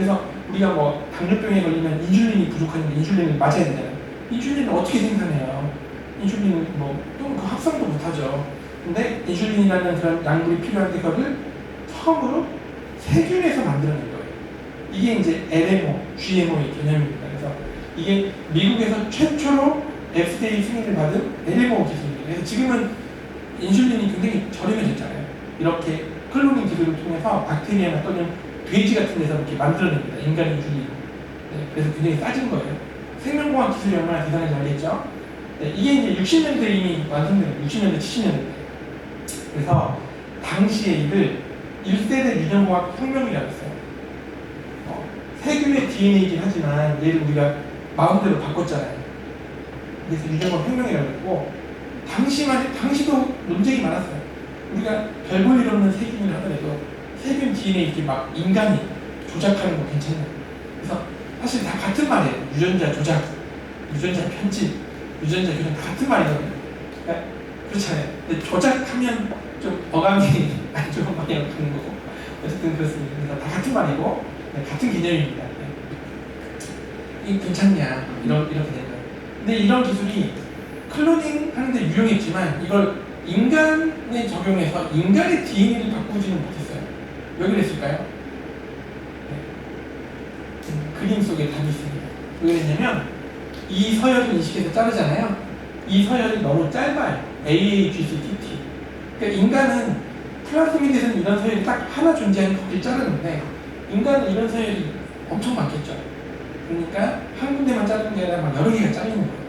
그래서 우리가 뭐 당뇨병에 걸리면 인슐린이 부족하니까 인슐린을 맞아야 되잖아요. 인슐린을 어떻게 생산해요? 인슐린은 뭐 또 그 합성도 못하죠. 근데 인슐린이라는 그런 약물이 필요한데 그거를 처음으로 세균에서 만들어낸 거예요. 이게 이제 LMO, GMO의 개념입니다. 그래서 이게 미국에서 최초로 FDA 승인을 받은 LMO 기술입니다. 그래서 지금은 인슐린이 굉장히 저렴해졌잖아요. 이렇게 클로닝 기술을 통해서 박테리아나 또는 돼지 같은 데서 이렇게 만들어냅니다. 인간 인슐린. 네, 그래서 굉장히 싸진 거예요. 생명공학 기술이 얼마나 대단한지 알겠죠? 네, 이게 이제 60년대 이미 완성된 60년대, 70년대. 그래서 당시에 이를 1세대 유전공학 혁명이라고 했어요. 세균의 DNA이긴 하지만 얘를 우리가 마음대로 바꿨잖아요. 그래서 유전공학 혁명이라고 했고, 당시도 논쟁이 많았어요. 우리가 별 볼 일 없는 세균을 하더라도 세균 DNA 이렇게 막 인간이 조작하는 거 괜찮나요? 그래서 사실 다 같은 말이에요. 유전자 조작, 유전자 편집, 유전자 교정 다 같은 말이거든요. 그러니까 그렇잖아요. 근데 조작하면 좀 어감이 안 좋은 방향으로 가는 거고, 어쨌든 그렇습니다. 그래서 다 같은 말이고, 네, 같은 개념입니다. 네. 이게 괜찮냐, 이렇게 되는 거예요. 근데 이런 기술이 클로닝 하는데 유용했지만 이걸 인간에 적용해서 인간의 DNA를 바꾸지는 못했어요. 왜 그랬을까요? 네. 그림 속에 답이 있습니다. 왜 그랬냐면 이 서열을 인식해서 자르잖아요. 이 서열이 너무 짧아요. AAGCTT. 그러니까 인간은 플라스미드에서는 이런 서열이 딱 하나 존재하는 거기를 자르는데 인간은 이런 서열이 엄청 많겠죠. 그러니까 한 군데만 자르는 게 아니라 막 여러 개가 잘리는 거예요.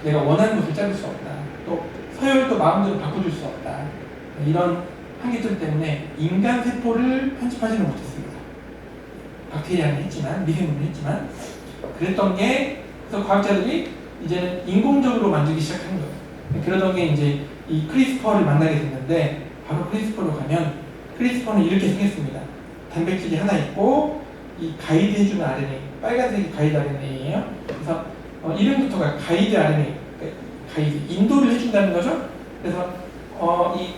내가 원하는 것을 자를 수 없다. 또 서열도 마음대로 바꿔줄 수 없다. 이런 한계점 때문에 인간 세포를 편집하지는 못했습니다. 박테리아는 했지만, 미생물은 했지만, 그랬던 게, 그래서 과학자들이 이제는 인공적으로 만들기 시작한 거예요. 그러던 게 이제 이 크리스퍼를 만나게 됐는데, 바로 크리스퍼로 가면, 크리스퍼는 이렇게 생겼습니다. 단백질이 하나 있고, 이 가이드 해주는 RNA, 빨간색이 가이드 RNA예요. 그래서 이름부터가 가이드 RNA, 가이드, 인도를 해준다는 거죠. 그래서 이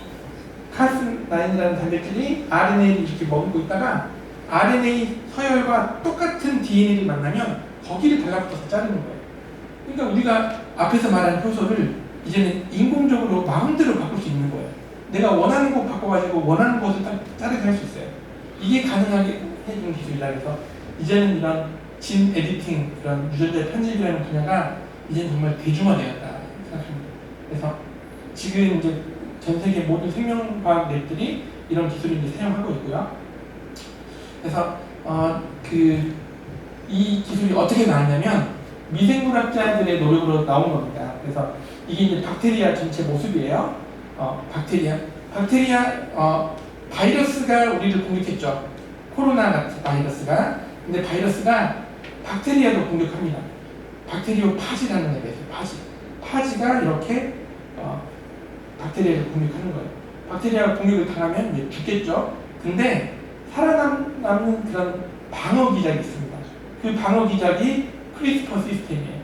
카스9이라는 단백질이 RNA를 이렇게 머금고 있다가 RNA 서열과 똑같은 DNA를 만나면 거기를 달라붙어서 자르는 거예요. 그러니까 우리가 앞에서 말한 효소를 이제는 인공적으로 마음대로 바꿀 수 있는 거예요. 내가 원하는 곳 바꿔가지고 원하는 곳을 딱 자르게 할 수 있어요. 이게 가능하게 해준 기술이라 해서 이제는 이런 진 에디팅, 그런 유전자 편집이라는 분야가 이제는 정말 대중화되었다 생각합니다. 그래서 지금 이제 전 세계 모든 생명과학 랩들이 이런 기술을 이제 사용하고 있고요. 그래서 이 기술이 어떻게 나왔냐면 미생물학자들의 노력으로 나온 겁니다. 그래서 이게 이제 박테리아 전체 모습이에요. 박테리아 바이러스가 우리를 공격했죠. 코로나 같은 바이러스가. 근데 바이러스가 박테리아도 공격합니다. 박테리오 파지라는 앱이에요. 파지가 이렇게 박테리아를 공격하는 거예요. 박테리아가 공격을 당하면 이제 죽겠죠. 근데 살아남는 그런 방어 기작이 있습니다. 그 방어 기작이 크리스퍼 시스템이에요.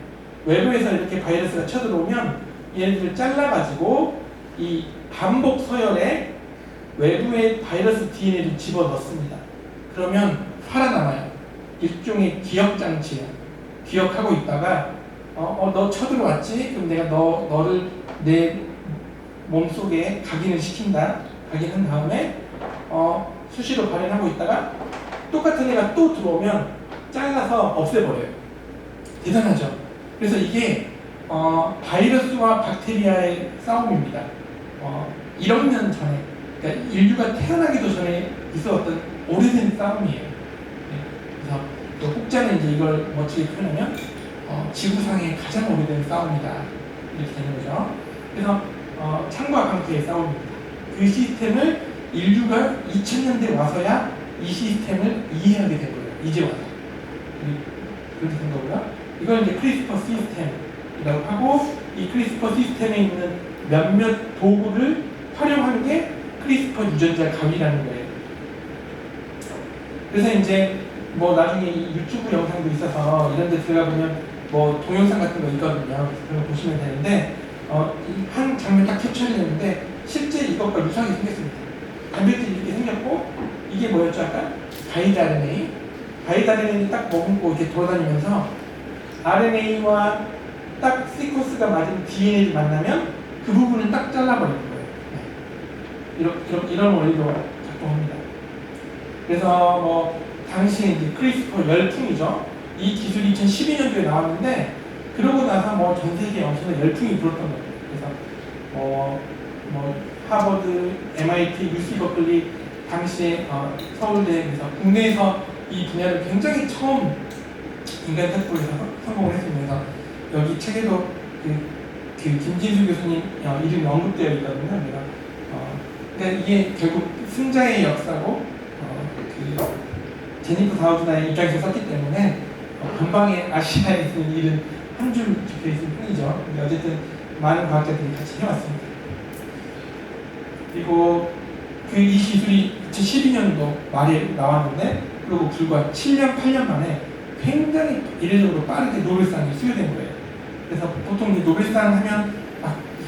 외부에서 이렇게 바이러스가 쳐들어오면 얘네들을 잘라가지고 이 반복 서열에 외부의 바이러스 DNA를 집어넣습니다. 그러면 살아남아요. 일종의 기억장치예요. 기억하고 있다가 너 쳐들어왔지? 그럼 내가 너를 내 몸속에 각인을 시킨다. 각인한 다음에 수시로 발현하고 있다가 똑같은 애가 또 들어오면 잘라서 없애버려요. 대단하죠? 그래서 이게 바이러스와 박테리아의 싸움입니다. 1억 년 전에, 그러니까 인류가 태어나기도 전에 있었던 오래된 싸움이에요. 네. 그래서 또 혹자는 이제 이걸 멋지게 표현하면 지구상의 가장 오래된 싸움이다. 이렇게 되는 거죠. 그래서 창과 방패의 싸움입니다. 그 시스템을 인류가 2000년대 와서야 이 시스템을 이해하게 된 거예요. 이제 와서. 그렇게 된 거고요. 이걸 이제 크리스퍼 시스템이라고 하고, 이 크리스퍼 시스템에 있는 몇몇 도구를 활용하는 게 크리스퍼 유전자 가위라는 거예요. 그래서 이제 뭐 나중에 유튜브 영상도 있어서 이런 데 들어가 보면 뭐 동영상 같은 거 있거든요. 그런 거 보시면 되는데 한 장면 딱 캡처했는데 실제 이것과 유사하게 생겼습니다. 단백질이 이렇게 생겼고, 이게 뭐였죠 아까? 가이드 RNA. 가이드 RNA를 딱 머금고 이렇게 돌아다니면서 RNA와 딱 시퀀스가 맞은 DNA를 만나면 그 부분을 딱 잘라버리는 거예요. 이런 원리로 작동합니다. 그래서 뭐 당시에 이제 크리스퍼 열풍이죠. 이 기술이 2012년도에 나왔는데 그러고 나서 뭐 전 세계에 엄청난 열풍이 불었던 거예요. 그래서 뭐 하버드, MIT, UC 버클리 당시에 서울대 그래서 국내에서 이 분야를 굉장히 처음 인간 탁구에서 성공을 했습니다. 여기 책에도 그 김진수 교수님 이름이 언급되어 있거든요. 그러니까 이게 결국 승자의 역사고 제니퍼 다우드나의 입장에서 썼기 때문에 전방에 아시아에 있는 일은 한 줄 적혀 있을 뿐이죠. 근데 어쨌든 많은 과학자들이 같이 해왔습니다. 그리고 이 기술이 2012년도 말에 나왔는데 그리고 불과 7년, 8년 만에 굉장히 이례적으로 빠르게 노벨상이 수여된 거예요. 그래서 보통 노벨상 하면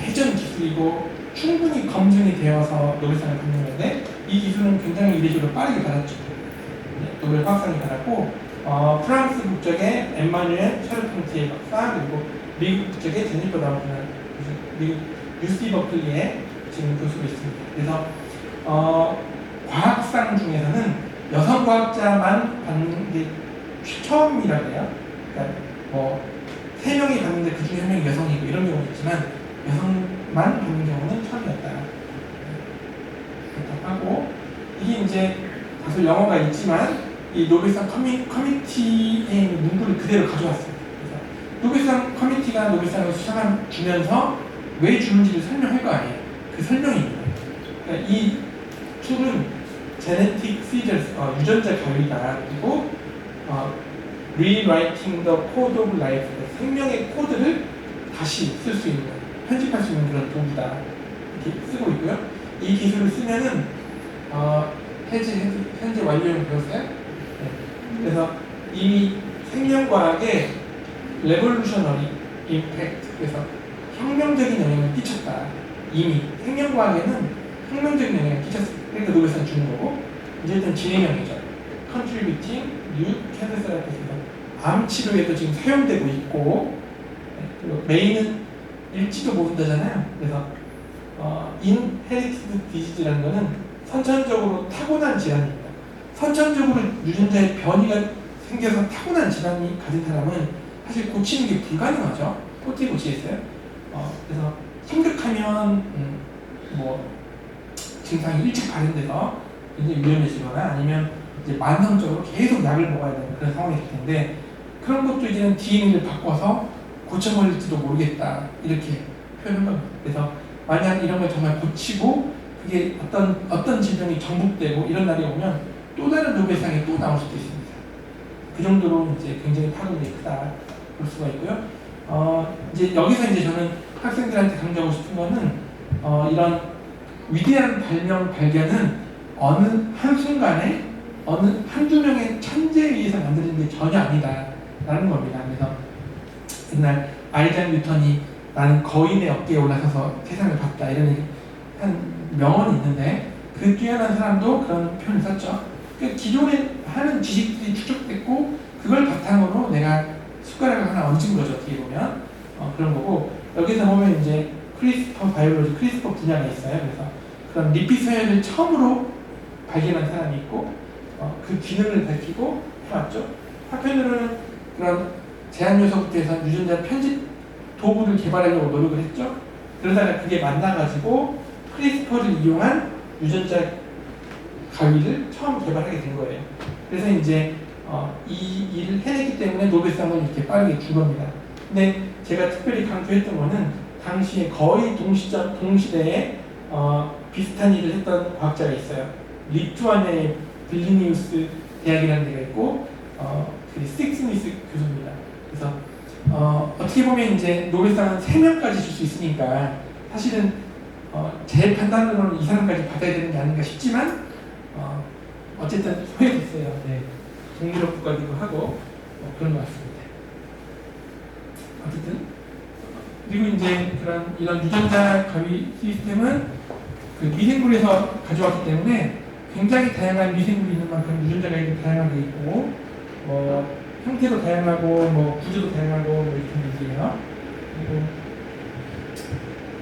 해전 기술이고 충분히 검증이 되어서 노벨상을 받는 건데 이 기술은 굉장히 이례적으로 빠르게 받았죠. 노벨 화학상이 받았고 프랑스 국적의 엠마누엘 샤르퐁티에 박사 그리고 미국 국적의 제니퍼 다우드나 미국 UC 버클리에 지금 교수가 있습니다. 그래서 과학상 중에서는 여성 과학자만 받는 게 처음이라고 해요. 그러니까 뭐 3명이 받는데 그 중에 1명이 여성이고 이런 경우는 있지만 여성만 받는 경우는 처음이었다. 그렇다고 하고 이게 이제 다소 영어가 있지만 이 노벨상 커미티에 있는 문구를 그대로 가져왔습니다. 그래서 노벨상 커미티가 노벨상을 주면서 왜 주는지를 설명할 거 아니에요. 그 설명입니다. 그러니까 이 툴은 genetic seizures, 유전자 가위다. 그리고 rewriting the code of life, 생명의 코드를 다시 쓸 수 있는, 편집할 수 있는 그런 도구다. 이렇게 쓰고 있고요. 이 기술을 쓰면은 현재 완료형 배웠어요? 그래서 이미 생명과학에 레볼루셔너리 임팩트, 그래서 혁명적인 영향을 끼쳤다. 이미 생명과학에는 혁명적인 영향을 끼쳤습니다. 그러니까 노벨상 주는 거고 이제 일단 진행형이죠. Contributing New Cancer Therapy, 암 치료에도 지금 사용되고 있고 그리고 메인은 읽지도 모른다잖아요. 그래서 Inherited Disease라는 거는 선천적으로 타고난 질환입니다. 선천적으로 유전자의 변이가 생겨서 타고난 질환이 가진 사람은 사실 고치는 게 불가능하죠. 어떻게 고치겠어요? 그래서 심각하면 뭐 증상이 일찍 발현돼서 굉장히 위험해지거나 아니면 이제 만성적으로 계속 약을 먹어야 되는 그런 상황이 될 텐데 그런 것도 이제는 DNA를 바꿔서 고쳐버릴지도 모르겠다 이렇게 표현한 겁니다. 그래서 만약 이런 걸 정말 고치고 그게 어떤 질병이 정복되고 이런 날이 오면 또 다른 노벨상이 또 나올 수도 있습니다. 그 정도로 이제 굉장히 파급력이 크다 볼 수가 있고요. 이제 여기서 이제 저는 학생들한테 강조하고 싶은 거는 이런 위대한 발견은 어느 한순간에 어느 한두 명의 천재에 의해서 만들어진 게 전혀 아니다라는 겁니다. 그래서 옛날 아이작 뉴턴이 나는 거인의 어깨에 올라서서 세상을 봤다 이런 한 명언이 있는데 그 뛰어난 사람도 그런 표현을 썼죠. 그러니까 기존에 하는 지식들이 축적됐고 그걸 바탕으로 내가 숟가락을 하나 얹은 거죠. 어떻게 보면 그런 거고 여기서 보면 이제 크리스퍼 바이올로지, 크리스퍼 분야가 있어요. 그래서 그런 리피 서열을 처음으로 발견한 사람이 있고 그 기능을 밝히고 해왔죠. 한편으로는 그런 제한 요소부터 해서 유전자 편집 도구를 개발하려고 노력을 했죠. 그러다가 그게 만나가지고 크리스퍼를 이용한 유전자 가위를 처음 개발하게 된 거예요. 그래서 이제 이 일을 해냈기 때문에 노벨상을 이렇게 빠르게 준 겁니다. 근데 제가 특별히 강조했던 거는 당시에 거의 동시대에 비슷한 일을 했던 과학자가 있어요. 리투아니아의 빌리니우스 대학이라는 데가 있고 그 스틱스미스 교수입니다. 그래서 어떻게 보면 이제 노벨상은 3명까지 줄 수 있으니까 사실은 제 판단으로는 이 사람까지 받아야 되는 게 아닌가 싶지만 어쨌든 소외됐어요. 네. 동유럽 국가기도 하고 그런 것 같습니다. 어쨌든 그리고 이제 이런 유전자 가위 시스템은 그 미생물에서 가져왔기 때문에 굉장히 다양한 미생물이 있는 만큼 유전자 가위도 다양하게 있고 형태도 다양하고 뭐 구조도 다양하고 뭐 이렇게 얘기해요. 그리고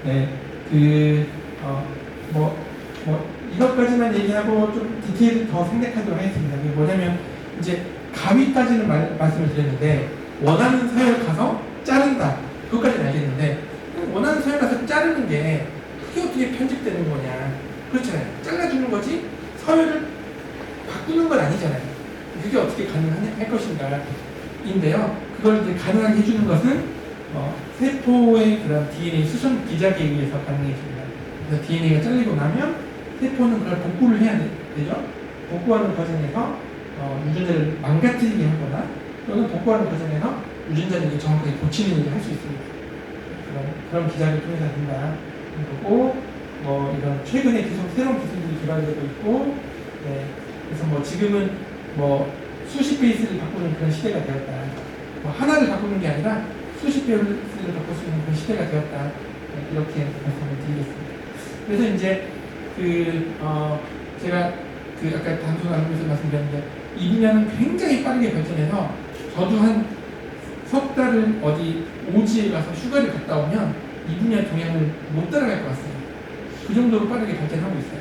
네, 이것까지만 얘기하고 좀 디테일을 더 생략하도록 하겠습니다. 그게 뭐냐면 이제 가위까지는 말씀을 드렸는데 원하는 서열 가서 자른다. 그것까지는 알겠는데 원하는 서열 가서 자르는 게 그게 어떻게 편집되는 거냐? 그렇잖아요. 잘라주는 거지 서열을 바꾸는 건 아니잖아요. 그게 어떻게 가능할 것인가? 인데요. 그걸 이제 가능하게 해주는 것은 세포의 그런 DNA 수선 기작에 의해서 가능해집니다. 그래서 DNA가 잘리고 나면 세포는 그걸 복구를 해야 되죠. 복구하는 과정에서 유전자를 망가뜨리게 하거나 또는 복구하는 과정에서 유전자를 정확하게 고치는 일을 할 수 있습니다. 그런 기작을 통해서 된다. 그리고 이런 최근에 계속 새로운 기술들이 개발되고 있고, 네, 그래서 지금은 수십 베이스를 바꾸는 그런 시대가 되었다. 하나를 바꾸는 게 아니라 수십 베이스를 바꿀 수 있는 그런 시대가 되었다. 네, 이렇게 말씀을 드리겠습니다. 그래서 이제 제가 아까 방송 나누면서 말씀드렸는데 이 분야는 굉장히 빠르게 발전해서 저도 한 석 달을 어디 오지에 가서 휴가를 갔다 오면 이 분야 동향을 못 따라갈 것 같습니다. 그 정도로 빠르게 발전하고 있어요.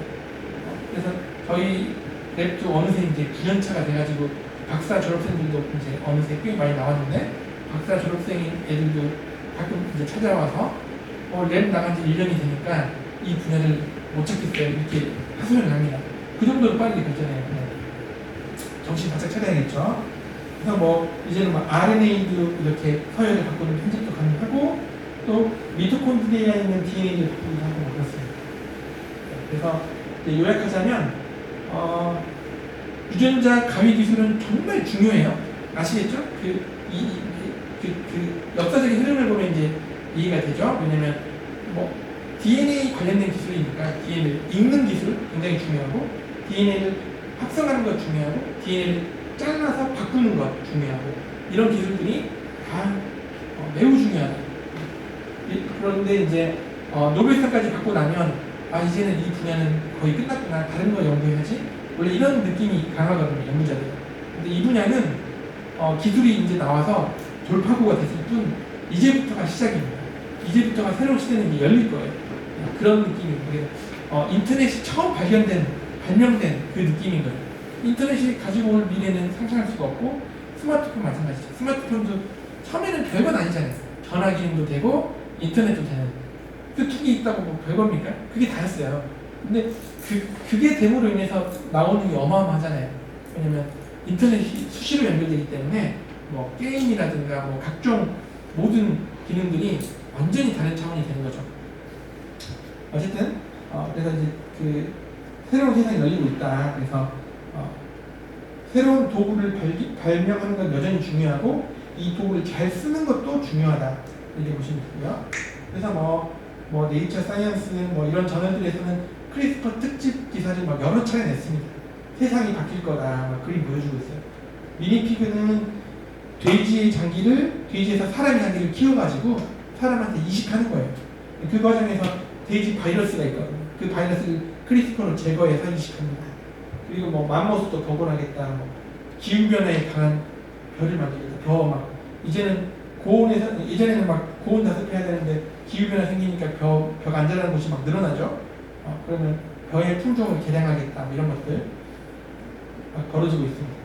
그래서 저희 랩도 어느새 이제 9년차가 돼가지고 박사 졸업생들도 이제 어느새 꽤 많이 나왔는데 박사 졸업생 애들도 가끔 이제 찾아와서 랩 나간 지 1년이 되니까 이 분야를 못 찾겠어요. 이렇게 하소연을 합니다. 그 정도로 빠르게 발전해요. 정신 바짝 차려야겠죠. 그래서 이제는 RNA도 이렇게 서열을 바꾸는 편집도 가능하고 또 미토콘드리아에 있는 DNA를 바꾸기도 하고 그렇습니다. 그래서 요약하자면 유전자 가위 기술은 정말 중요해요. 아시겠죠? 역사적인 흐름을 보면 이제 이해가 되죠. 왜냐면 DNA 관련된 기술이니까 DNA를 읽는 기술 굉장히 중요하고 DNA를 합성하는 것 중요하고 DNA를 잘라서 바꾸는 것 중요하고 이런 기술들이 다 매우 중요하다. 그런데 이제 노벨상까지 받고 나면 이제는 이 분야는 거의 끝났구나. 다른 거 연구해야지. 원래 이런 느낌이 강하거든요. 연구자들. 근데 이 분야는 기술이 이제 나와서 돌파구가 됐을 뿐 이제부터가 시작입니다. 이제부터가 새로운 시대는 이제 열릴 거예요. 그런 느낌이고 인터넷이 처음 발명된 그 느낌인 거예요. 인터넷이 가지고 올 미래는 상상할 수가 없고 스마트폰 마찬가지죠. 스마트폰도 처음에는 별건 아니잖아요. 전화 기능도 되고 인터넷도 되는 뚜껑이 있다고 별겁니까? 그게 다였어요. 근데 그게 됨으로 인해서 나오는 게 어마어마하잖아요. 왜냐면 인터넷이 수시로 연결되기 때문에 게임이라든가 각종 모든 기능들이 완전히 다른 차원이 되는 거죠. 어쨌든 그래서 이제 새로운 세상이 열리고 있다. 그래서 새로운 도구를 발명하는 건 여전히 중요하고 이 도구를 잘 쓰는 것도 중요하다. 이렇게 보시면 되고요. 그래서 네이처 사이언스 이런 저널들에서는 크리스퍼 특집 기사를 여러 차례 냈습니다. 세상이 바뀔 거다. 그림 보여주고 있어요. 미니피그는 돼지에서 사람의 장기를 키워가지고 사람한테 이식하는 거예요. 그 과정에서 돼지 바이러스가 있거든요. 그 바이러스를 크리스퍼로 제거해서 이식합니다. 그리고 맘모스도 복원하겠다. 기후변화에 강한 벼를 만들겠다. 이제는 예전에는 고온 다습해야 되는데 기후변화 생기니까 벼가 안 자라는 곳이 늘어나죠. 그러면 벼의 품종을 개량하겠다. 이런 것들 벌어지고 있습니다.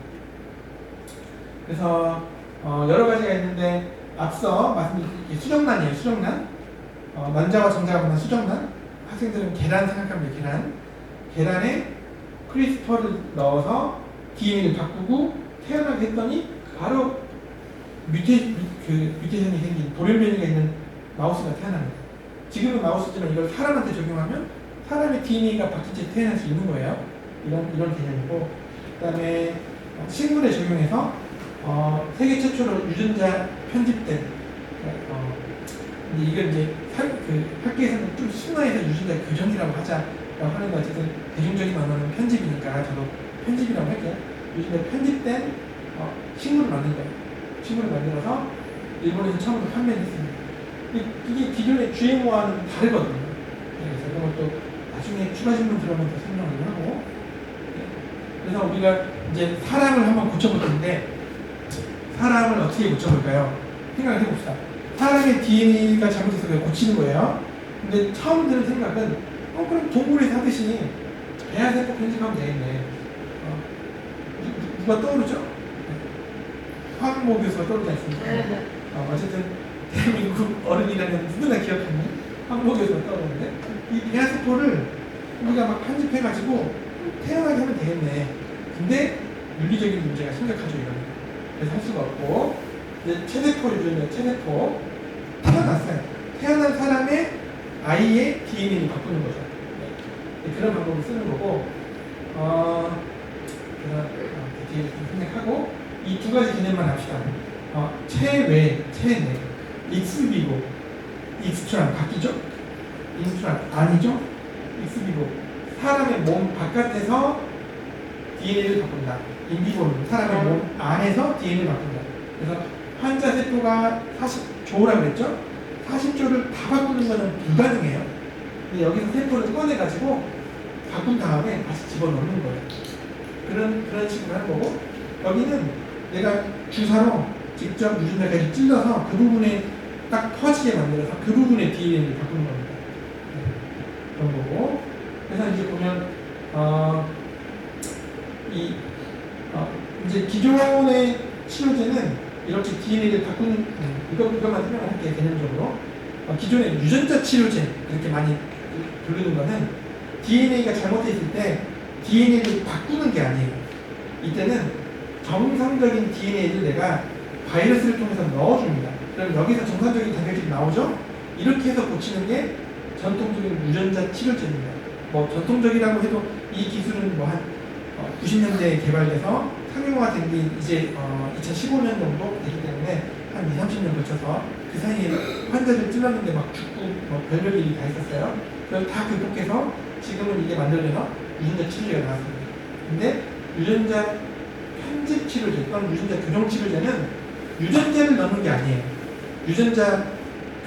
그래서 여러 가지가 있는데 앞서 말씀드린 수정란이에요. 수정란. 난자와 정자가 만난 수정란. 학생들은 계란 생각하면 돼요. 계란에 크리스퍼를 넣어서 DNA를 바꾸고 태어나게 했더니 바로 뮤테이션이 생긴 돌연변이가 있는 마우스가 태어납니다. 지금은 마우스지만 이걸 사람한테 적용하면 사람의 DNA가 바뀐 채 태어날 수 있는 거예요. 이런 개념이고, 그다음에 식물에 적용해서 세계 최초로 유전자 편집된 이걸 이제 학계에서는 좀 순화해서 유전자 교정이라고 하자라고 하는 거 어쨌든 대중적인 언어는 편집이니까 저도 편집이라고 할게요. 유전자 편집된 식물을 만든 거예요. 식물을 만들어서 일본에서 처음으로 판매를 했습니다. 이게 기존의 GMO와는 다르거든요. 그래서 이런 것도 나중에 추가 질문 들어오면 더 설명을 하고, 그래서 우리가 이제 사람을 한번 고쳐볼 텐데 사람을 어떻게 고쳐볼까요? 생각을 해봅시다. 사람의 DNA가 잘못해서 그냥 고치는 거예요. 근데 처음 드는 생각은 그럼 동물에서 하듯이 배아세포 편집하면 되겠네. 누가 떠오르죠? 화학모 교수가 떠오르지 않습니까? 어쨌든 대한민국 어른이라면 누구나 기억하는 화학모 교수가 떠오르는데 이 배아세포를 우리가 막 편집해가지고 태어나게 하면 되겠네. 근데 윤리적인 문제가 심각하죠, 이거는. 그래서 할 수가 없고, 이제 체세포 유전자, 체세포 태어났어요. 태어난 사람의 아이의 DNA를 바꾸는 거죠. 네. 그런 방법을 쓰는 거고, 뒤에 좀 생각하고 이 두 가지 개념만 합시다. 체외, 체내, 익스비고, 익스트라 바뀌죠? 익스트라 아니죠? 익스비고 사람의 몸 바깥에서 DNA를 바꾼다. 인비고는 사람의 몸 안에서 DNA를 바꾼다. 그래서 환자 세포가 40조라고 그랬죠? 40조를 다 바꾸는 것은 불가능해요. 근데 여기서 세포를 꺼내가지고 바꾼 다음에 다시 집어넣는 거예요. 그런 식으로 하는 거고, 여기는 내가 주사로 직접 유전자까지 찔러서 그 부분에 딱 퍼지게 만들어서 그 부분에 DNA를 바꾸는 겁니다. 그런 거고, 그래서 이제 보면 이제 기존의 치료제는 이렇게 DNA를 바꾸는 이것만 설명할게요. 개념적으로 기존의 유전자 치료제 이렇게 많이 부르는 거는 DNA가 잘못되어 있을 때 DNA를 바꾸는 게 아니에요. 이때는 정상적인 DNA를 내가 바이러스를 통해서 넣어줍니다. 그럼 여기서 정상적인 단백질이 나오죠? 이렇게 해서 고치는 게 전통적인 유전자 치료제입니다. 뭐 전통적이라고 해도 이 기술은 뭐 한 90년대에 개발돼서 상용화된 게 이제 2015년 정도 되기 때문에 한 2, 30년 거쳐서 그 사이에 환자들 찔렀는데 막 죽고 뭐 별별 일이 다 있었어요. 그래서 다 극복해서 지금은 이게 만들어져서 유전자 치료제가 나왔습니다. 근데 유전자 편집 치료제 또는 유전자 교정 치료제는 유전자를 넣는 게 아니에요. 유전자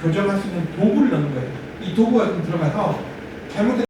교정할 수 있는 도구를 넣는 거예요. 이 도구가 좀 들어가서 잘못된